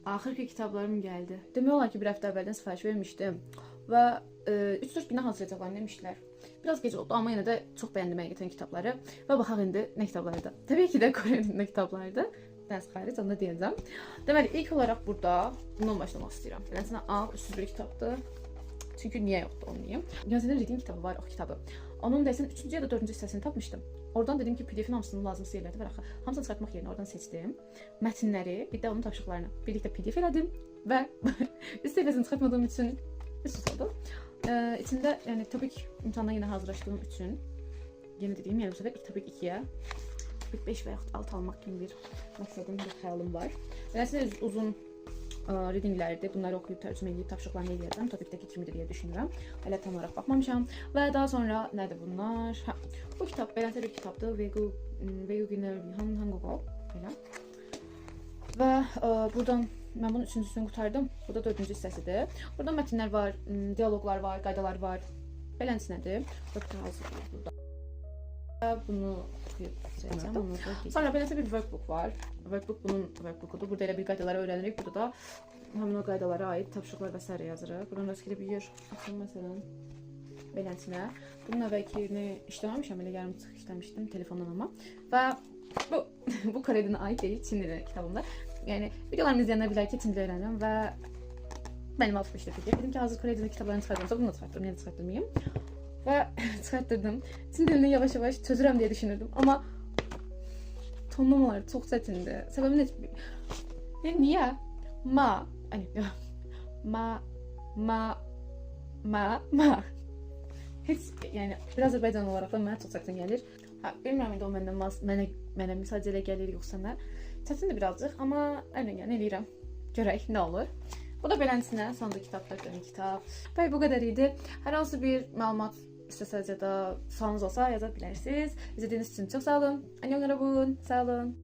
Axır ki kitablarım gəldi. Demək olar ki, bir həftə əvvəldən sifariş vermişdim və 3-4 gündən hazırlayacaqlarını demişdilər. Biraz gec oldu, amma yenə də çox bəyəndim həqiqətən kitabları və baxaq indi nə kitablardır. Təbii ki də Kore dilində kitablardır. Dərs xaric, onu da deyəcəm. Deməli, ilk olaraq burada bundan başlamaq istəyirəm. Beləsinə A, üstsüz bir kitabdır. Çünki niyə yoxdur, onu deyim. Yazının reading kitabı var, o kitabı. Onun dərsinin 3-cü ya da 4-cü hissəsini tapmışdım. Oradan dedim ki, PDF-in hamısını lazımsı yerlərdə var axı. Hamısını çıxartmaq yerinə oradan seçdim. Mətnləri, bir də onun tapşırıqlarını birlikdə PDF elədim və üst hissəsini çıxartmadığım üçün üst oldu. İçində, yəni topik imtahandan yenə hazırlaşdığım üçün, yenə dediyim, yəni bu səfər topik 2-yə, topik 5 və yaxud 6 almaq kimi bir məqsədim, bir xəyalım var. Beləsinə uzun readinglərdir. Bunları oxuyub tərcümə edib tapşırıqlarını eləyəcəm. Topikdəki kimidir deyə düşünürəm. Hələ tam olaraq baxmamışam. Və daha sonra nədir bunlar? Bu kitab beləncə bir kitabdır. Veguginler Hangogo. Belə. Və buradan mən bunun 3-cüsünü qurtardım. Bu da 4-cü hissəsidir. Burada mətnlər var, dialoqlar var, qaydalar var. Beləncədir. Burada. Bunu oxuyub seçəcəm. Sonra beləncə bir workbook var. Workbook bunun workbookudur. Burada elə bir qaydaları öyrənirik. Burada da həmin o qaydalara aid tapşırıqlar və s. yazırıq. Buradan rastgele bir yer açım məsələn. Beləncə. Bunun əvvəlkini işləməmişəm, elə yarımçıq işləmişdim telefondan amma. Və bu Kore dilinə aid deyil, Çin dili kitabımda. Yəni videolarımı izləyənlər bilər ki, Çin dili öyrənirəm və mənim alt fikir. Dedim ki, hazır Kore dili kitablarını çıxardıramsa bunu da çıxartdım, niyə də çıxartdırmayım? Və çıxartdırdım. Çin dilini yavaş-yavaş çözürəm deyə düşünürdüm, amma tonlamalar çox çətindir. Səbəbi nə? Yəni niyə? Ma. Heç, yəni bir Azərbaycan olaraq da mənə çox çətin gəlir. Bilmirəm indi o mənə misal elə gəlir yoxsa nə. Çətindir birazcıq, amma əlbəttə eləyirəm. Görək nə olur. Bu da beləncəsinə sonda kitabdır, dönə kitab. Və bu qədər idi. Hər hansı bir məlumat istəsəz ya da sualınız olsa yaza bilərsiniz. İzlədiyiniz üçün çox sağ olun. Annyeong yarabbun. Sağ olun.